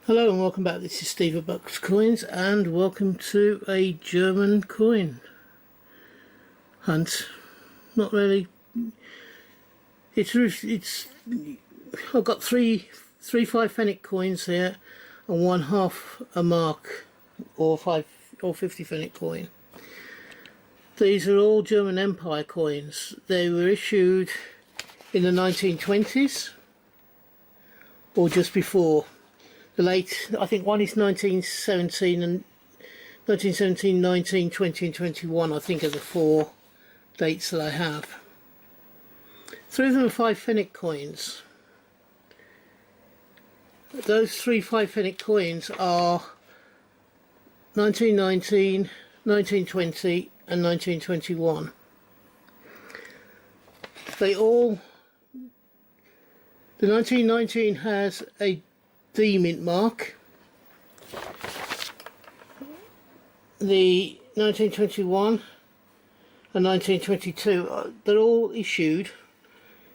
Hello and welcome back. This is Steve at Bucks Coins and welcome to a German coin hunt. Not really. It's I've got three 5 Pfennig coins here and 1/2 a mark or 50 Pfennig coin. These are all German Empire coins. They were issued in the 1920s or just before. The late, I think one is 1917 and 1917, 19, 20 and 21 I think are the 4 dates that I have. 3 of them are 5 Pfennig coins. Those 3 5 Pfennig coins are 1919, 1920 and 1921. The 1919 has a D mint mark. The 1921 and 1922 they're all issued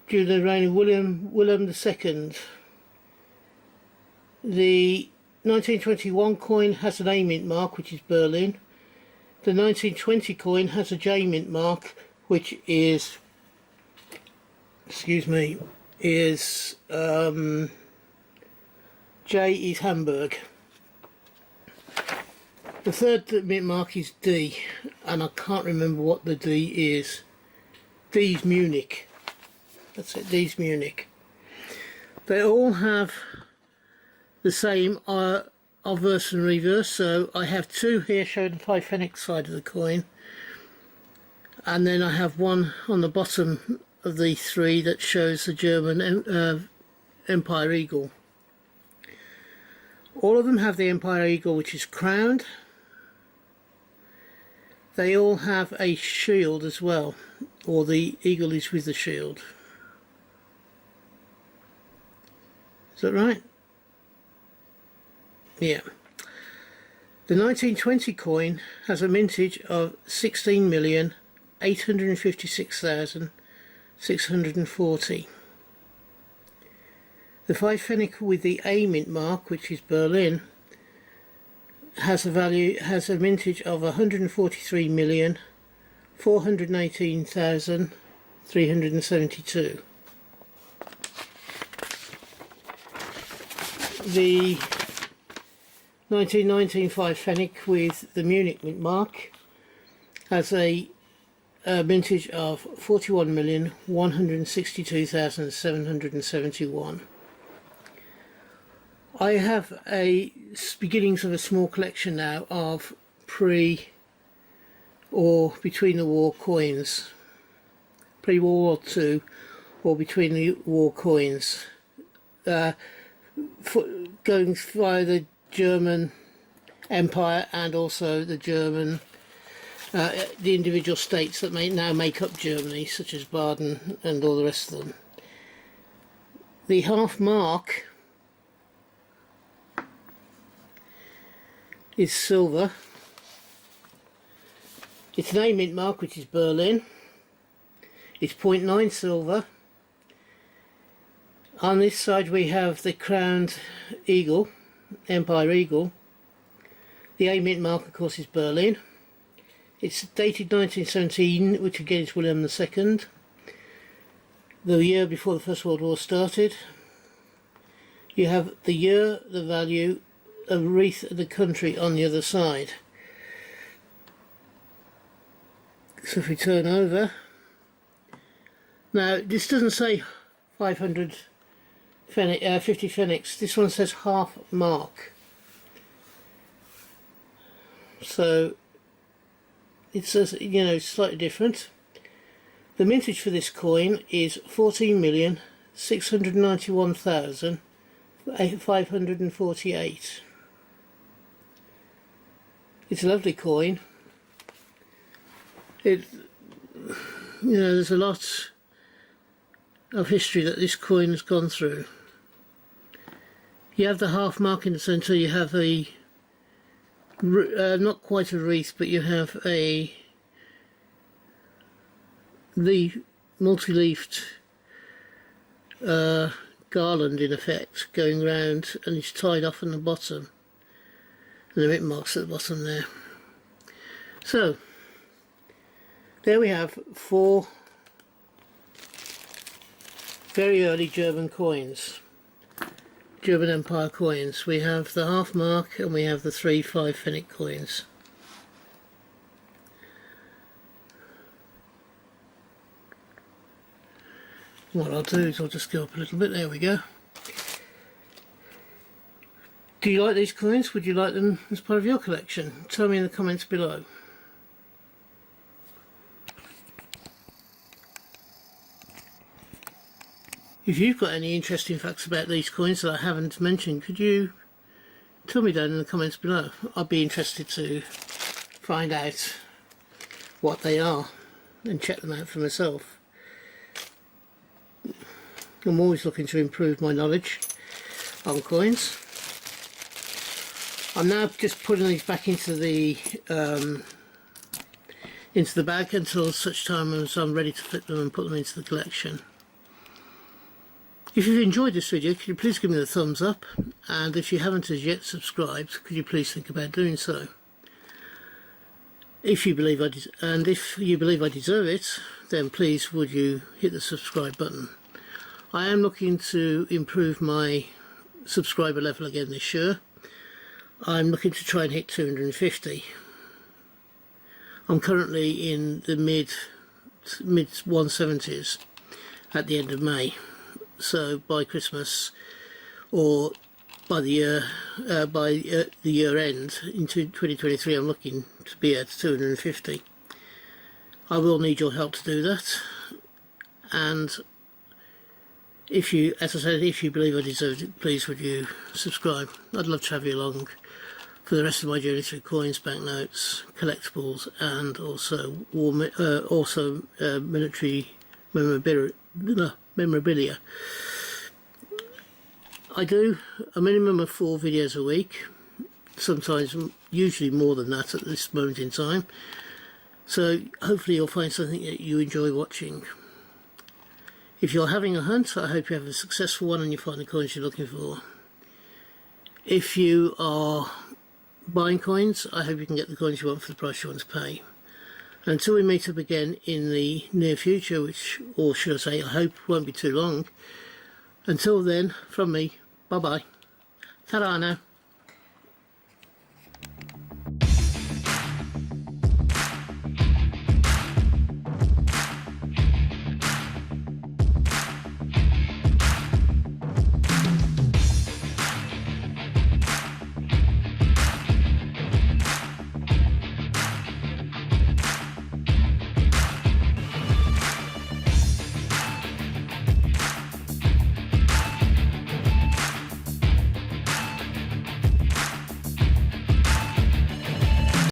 during the reign of William II. The 1921 coin has an A mint mark, which is Berlin. The 1920 coin has a J mint mark, which is J is Hamburg. The third mint mark is D, and I can't remember what the D is. D is Munich. That's it, D is Munich. They all have the same obverse and reverse, so I have 2 here showing the 5 Pfennig side of the coin, and then I have one on the bottom of the 3 that shows the German Empire Eagle. All of them have the Empire Eagle, which is crowned. They all have a shield as well, or the eagle is with the shield. Is that right? Yeah. The 1920 coin has a mintage of 16,856,640. The 5 Pfennig with the A mint mark, which is Berlin, has a mintage of 143,418,372. The 1919 5 Pfennig with the Munich mint mark has a mintage of 41,162,771. I have beginnings of a small collection now of pre or between the war coins, pre-World War II or between the war coins, going via the German Empire and also the German, the individual states that now make up Germany, such as Baden and all the rest of them. The half mark is silver. It's an A mint mark, which is Berlin. It's 0.9 silver. On this side we have the crowned eagle, Empire Eagle. The A mint mark, of course, is Berlin. It's dated 1917, which again is William II, the year before the First World War started. You have the year, the value, a wreath of the country on the other side. So if we turn over, now this doesn't say 500 Pfennig, 50 Pfennigs. This one says half mark. So it says, you know, slightly different. The mintage for this coin is 14,691,548. It's a lovely coin. There's a lot of history that this coin has gone through. You have the half mark in the centre, you have a not quite a wreath, but you have a multi-leafed garland in effect going round, and it's tied off on the bottom, and the mint marks at the bottom there. So there we have 4 very early German coins, German Empire coins. We have the half mark and we have the 3 5-pfennig coins. What I'll do is I'll just go up a little bit. There we go. Do you like these coins? Would you like them as part of your collection? Tell me in the comments below. If you've got any interesting facts about these coins that I haven't mentioned, could you tell me down in the comments below? I'd be interested to find out what they are and check them out for myself. I'm always looking to improve my knowledge on coins. I'm now just putting these back into the bag until such time as I'm ready to flip them and put them into the collection. If you've enjoyed this video, could you please give me the thumbs up, and if you haven't as yet subscribed, could you please think about doing so. If you believe I deserve it, then please would you hit the subscribe button. I am looking to improve my subscriber level again this year. I'm looking to try and hit 250. I'm currently in the mid 170s at the end of May. So by Christmas, or by the year end into 2023, I'm looking to be at 250. I will need your help to do that, and if you, as I said, if you believe I deserve it, please would you subscribe. I'd love to have you along for the rest of my journey through coins, banknotes, collectibles, and also military memorabilia. I do a minimum of 4 videos a week, sometimes usually more than that at this moment in time, so hopefully you'll find something that you enjoy watching. If you're having a hunt, I hope you have a successful one and you find the coins you're looking for. If you are buying coins, I hope you can get the coins you want for the price you want to pay. Until we meet up again in the near future, or should I say, I hope won't be too long. Until then, from me, bye bye. Ta-ra now.